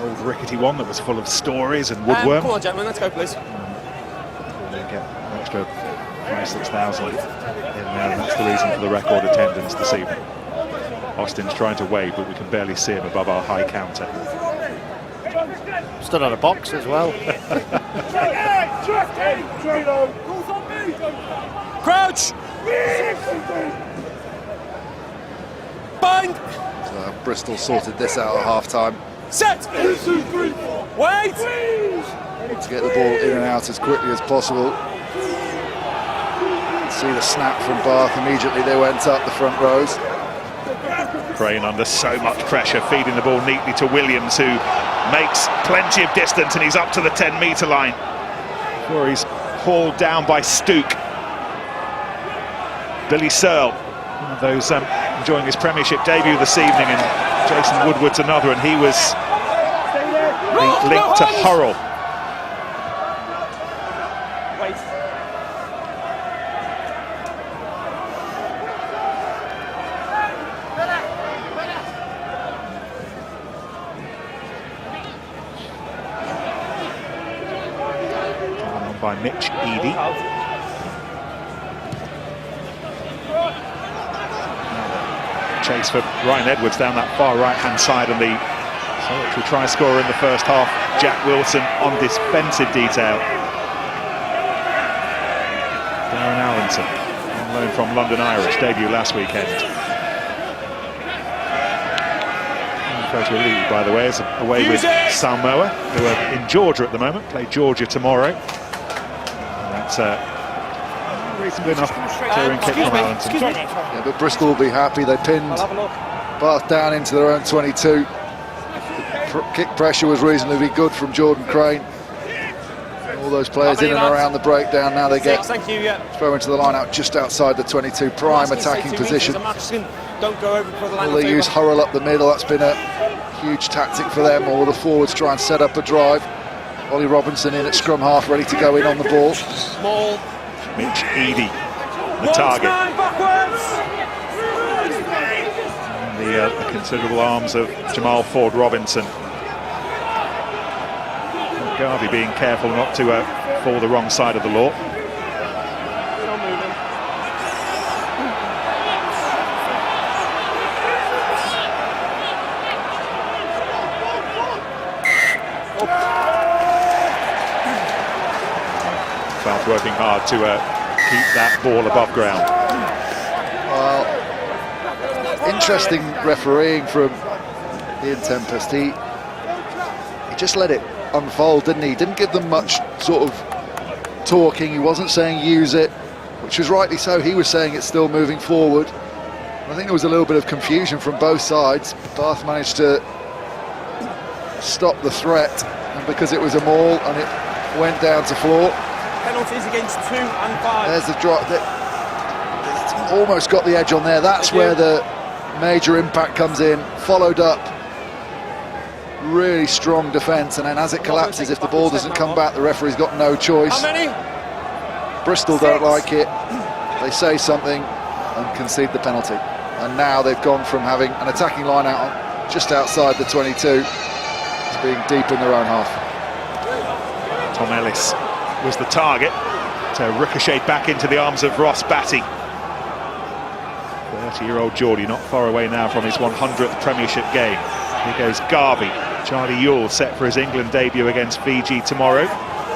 old rickety one that was full of stories and woodworm. Come on, gentlemen, let's go, please. They get an extra 5,000-6,000 in there, and that's the reason for the record attendance this evening. Austin's trying to wave, but we can barely see him above our high counter. Stood on a box as well. Crouch! Bind! So Bristol sorted this out at half-time. Set! Wait! To get the ball in and out as quickly as possible. See the snap from Bath, immediately they went up the front rows. Crane under so much pressure, feeding the ball neatly to Williams, who makes plenty of distance, and he's up to the 10-metre line before he's hauled down by Stook. Billy Searle, one of those enjoying his Premiership debut this evening, and Jason Woodward's another, and he was linked to Hurrell. By Mitch Eadie. Chase for Ryan Edwards down that far right-hand side, and the solitary try scorer in the first half, Jack Wilson, on defensive detail. Darren Allenson, on loan from London Irish, debut last weekend. Photo Lee, by the way, is away with Samoa, who are in Georgia at the moment, play Georgia tomorrow. And that's reasonably enough clearing kick from Allenton. Yeah, but Bristol will be happy. They pinned Bath down into their own 22. The kick pressure was reasonably good from Jordan Crane. All those players in and around the breakdown. Now they get thrown into the line out just outside the 22, prime attacking position. Will they use Hurrell up the middle? That's been a huge tactic for them. Or will the forwards try and set up a drive? Ollie Robinson in at scrum half, ready to go in on the ball. Small. Mitch Eadie, the target. And the considerable arms of Jamal Ford-Robinson. Garvey being careful not to fall the wrong side of the law. Bath working hard to keep that ball above ground. Well, interesting refereeing from Ian Tempest. He just let it unfold, didn't he? Didn't give them much sort of talking. He wasn't saying use it, which was rightly so. He was saying it's still moving forward. I think there was a little bit of confusion from both sides. Bath managed to stop the threat, and because it was a maul and it went down to floor. Penalties against 2 and 5. There's the drop. It's almost got the edge on there. That's where the major impact comes in. Followed up. Really strong defence, and then as it collapses, if the ball doesn't come back, the referee's got no choice. How many? Bristol don't like it. They say something and concede the penalty. And now they've gone from having an attacking line out just outside the 22 to being deep in their own half. Tom Ellis was the target to ricochet back into the arms of Ross Batty. 30-year-old Geordie not far away now from his 100th Premiership game. Here goes Garvey. Charlie Ewell set for his England debut against Fiji tomorrow.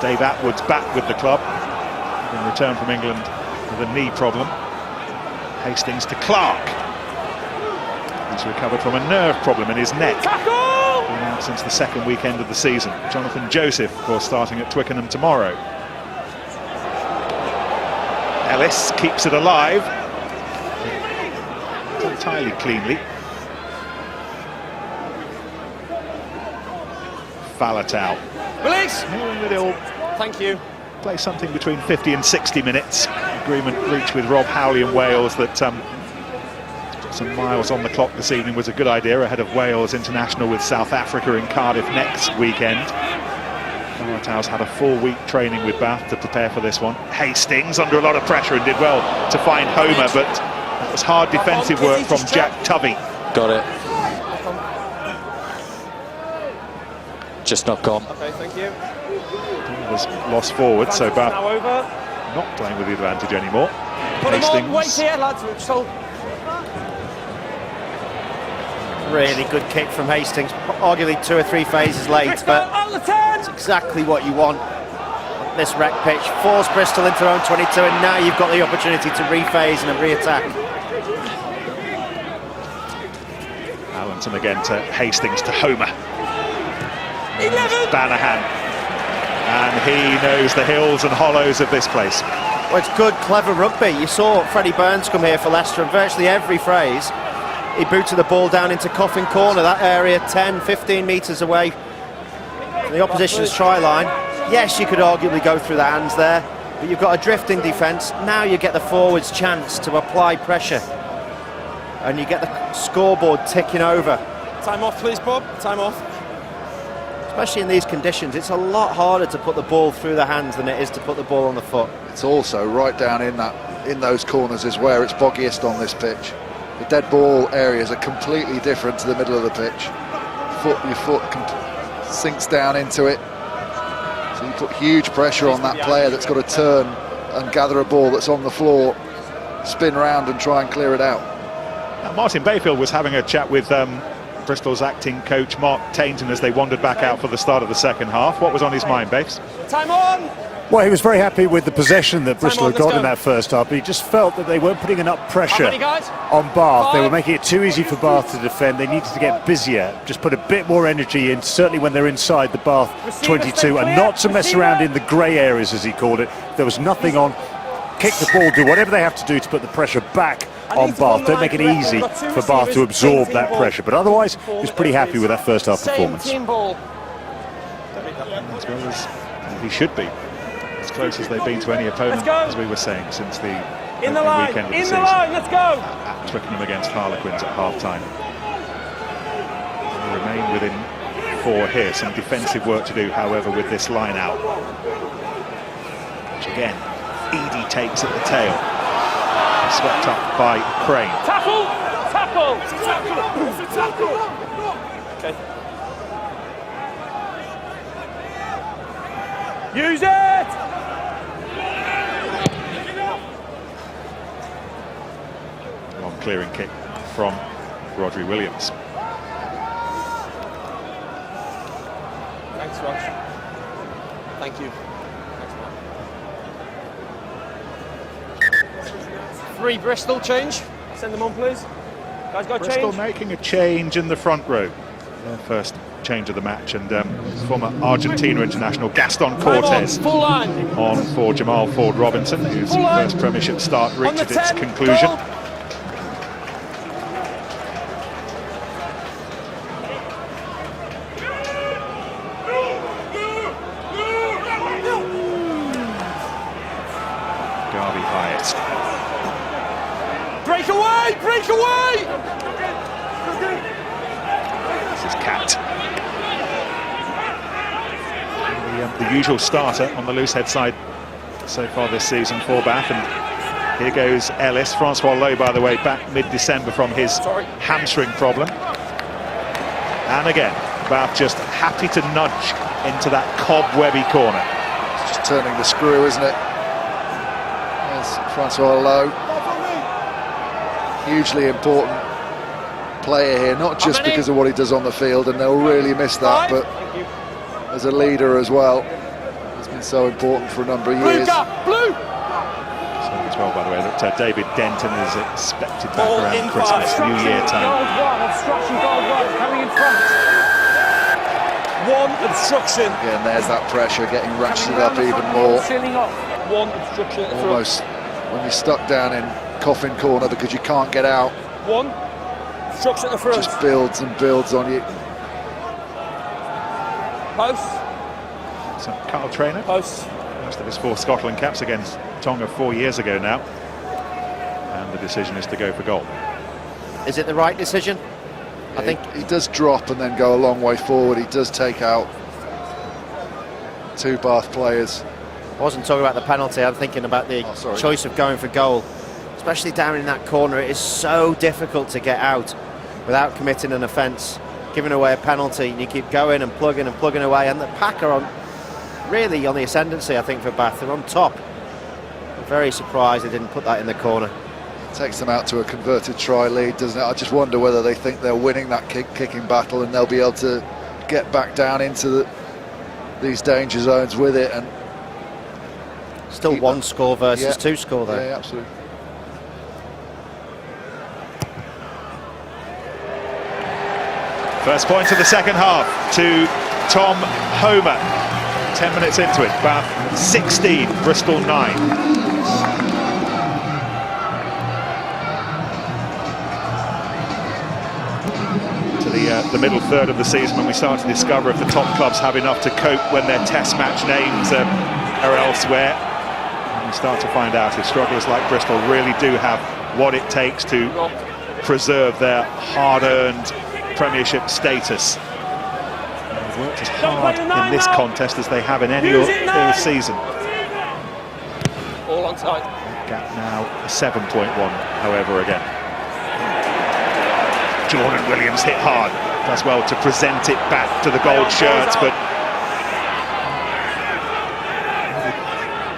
Dave Atwood's back with the club, having returned from England with a knee problem. Hastings to Clark. He's recovered from a nerve problem in his neck. Been out since the second weekend of the season. Jonathan Joseph, of course, starting at Twickenham tomorrow. Ellis keeps it alive. Not entirely cleanly. Falatau. Release! Thank you. Play something between 50 and 60 minutes. Agreement reached with Rob Howley and Wales that some miles on the clock this evening was a good idea ahead of Wales international with South Africa in Cardiff next weekend. Falatau's had a full week training with Bath to prepare for this one. Hastings under a lot of pressure and did well to find Homer, but that was hard defensive work from Jack Tubby. Got it. Just not gone. Okay, thank you. Was lost forward, so Bath Now over. not playing with the advantage anymore. Put him Hastings. on. Wait here, lads. We're told. Really good kick from Hastings, arguably 2 or 3 phases late, but it's exactly what you want on this wreck pitch. Force Bristol into their own 22, and now you've got the opportunity to rephase and re-attack. Allenton again to Hastings to Homer. 11. Banahan, and he knows the hills and hollows of this place. Well, it's good, clever rugby. You saw Freddie Burns come here for Leicester, and virtually every phrase he booted the ball down into Coffin Corner, that area 10, 15 metres away from the opposition's try line. Yes, you could arguably go through the hands there, but you've got a drifting defence. Now you get the forwards' chance to apply pressure, and you get the scoreboard ticking over. Time off, please, Bob. Time off. Especially in these conditions, it's a lot harder to put the ball through the hands than it is to put the ball on the foot. It's also right down in those corners is where it's boggiest on this pitch. The dead ball areas are completely different to the middle of the pitch. Your foot sinks down into it. So you put huge pressure on that player that's got to turn and gather a ball that's on the floor, spin round and try and clear it out. Now, Martin Bayfield was having a chat with Bristol's acting coach Mark Tainton as they wandered back out for the start of the second half. What was on his mind, Babes? Time on. Well, he was very happy with the possession that Bristol on, had got let's in go. that first half, but he just felt that they weren't putting enough pressure How many guys? on Bath. They were 5. making it too easy for Bath to defend. They needed to get busier, just put a bit more energy in, certainly when they're inside the Bath Receiver, 22, stay and clear. not to mess Receiver. around in the grey areas, as he called it. There was nothing on. Kick the ball, do whatever they have to do to put the pressure back on Bath. Don't make it easy for Bath to absorb that pressure. But otherwise, he was pretty happy with that first half performance. Team ball. As well as he should be. As close as they've been to any opponent, Let's go. as we were saying, since the In the opening line. weekend of the In season. the line. Let's go. At Twickenham against Harlequins at half-time. They remain within 4 here. Some defensive work to do, however, with this line out. Which again, Edie takes at the tail. Swept up by Crane. Tackle. Tackle. Tackle. Okay. Use it. Long clearing kick from Rodri Williams. Thanks, Rog. Thank you. 3 Bristol change. Send them on, please. Guys, got Bristol change. making a change in the front row. Their first change of the match, and former Argentina international Gaston Cortez Full line. on for Jamal Ford-Robinson, whose Full line. first Premiership start On reached the its 10, conclusion. goal. Garvey Hyatt. Break away. Break away. This is Cat. The usual starter on the loosehead side so far this season for Bath, and here goes Ellis. Francois Lowe, by the way, back mid-December from his hamstring problem. And again, Bath just happy to nudge into that cobwebby corner. It's just turning the screw, isn't it? There's Francois Lowe. Hugely important player here, not just because of what he does on the field, and they'll really miss that, but as a leader as well. It's been so important for a number of years. Blue. So as well, by the way, that David Denton is expected back Ball around in Christmas, five. New Year time. Gold 1, obstruction, gold 1, coming in front. 1 obstruction. Again, there's that pressure getting ratcheted Coming up round the even front, more. Sealing off. 1 obstruction at the front. Almost when you're stuck down in coffin corner because you can't get out, 1 obstruction at the front. just builds and builds on you. Post. So Carl Traynor, Post. most of his 4 Scotland caps against Tonga 4 years ago now. And the decision is to go for goal. Is it the right decision? I think He does drop and then go a long way forward. He does take out 2 Bath players. I wasn't talking about the penalty, I'm thinking about the choice of going for goal. Especially down in that corner, it is so difficult to get out without committing an offence, giving away a penalty, and you keep going and plugging away, and the Pack are on, really on the ascendancy, I think, for Bath. They're on top. I'm very surprised they didn't put that in the corner. Takes them out to a converted try lead, doesn't it? I just wonder whether they think they're winning that kicking battle and they'll be able to get back down into these danger zones with it. And still 1 score versus 2 score there. Yeah, absolutely. First point of the second half to Tom Homer. 10 minutes into it, Bath 16, Bristol 9. The middle third of the season, when we start to discover if the top clubs have enough to cope when their test match names are elsewhere. And we start to find out if strugglers like Bristol really do have what it takes to preserve their hard-earned Premiership status. They've worked as hard in this contest as they have in any all season. All on side. Gap now a 7-point one, however, again. Jordan Williams hit hard, does well to present it back to the gold shirts, but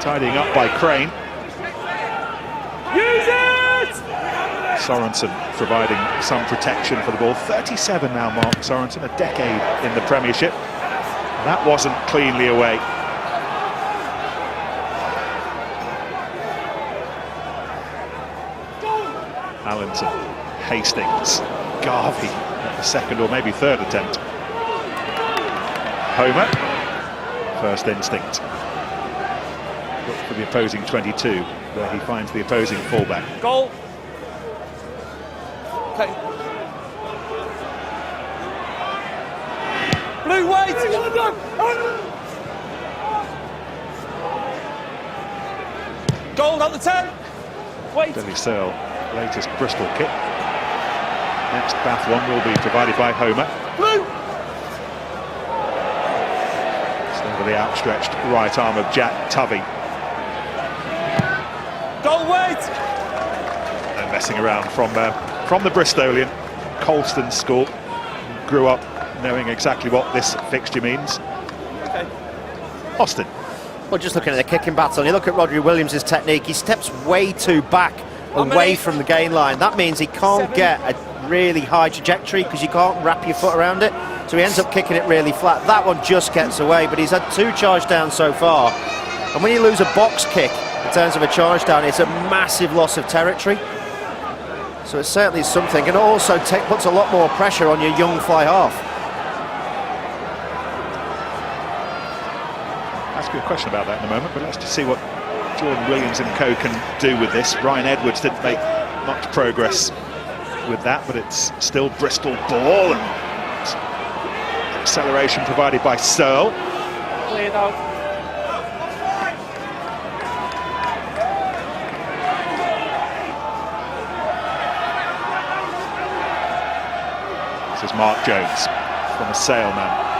tidying up by Crane. Use it! Sorensen providing some protection for the ball. 37 now, Mark Sorensen, a decade in the Premiership. That wasn't cleanly away. Allenton, Hastings, Garvey at the second or maybe third attempt. Homer, first instinct. Look for the opposing 22, where he finds the opposing fullback. Goal. Okay. Blue, wait! Goal at the 10. Wait. Billy Searle, latest Bristol kit. Next Bath one will be provided by Homer. Blue. It's over the outstretched right arm of Jack Tubby. Goal, wait! No messing around from the Bristolian. Colston school. Grew up knowing exactly what this fixture means. Okay. Austin. Well, just looking at the kicking battle, you look at Rodri Williams' technique, he steps way too back away from the gain line. That means he can't get a really high trajectory because you can't wrap your foot around it. So he ends up kicking it really flat. That one just gets away, but he's had 2 charge downs so far. And when you lose a box kick in terms of a charge down, it's a massive loss of territory. So it's certainly something, and it also puts a lot more pressure on your young fly half. Ask you a question about that in a moment, but let's just see what Jordan Williams and co can do with this. Ryan Edwards didn't make much progress with that, but it's still Bristol ball, and acceleration provided by Searle. Cleared out. This is Mark Jones from a Sale man.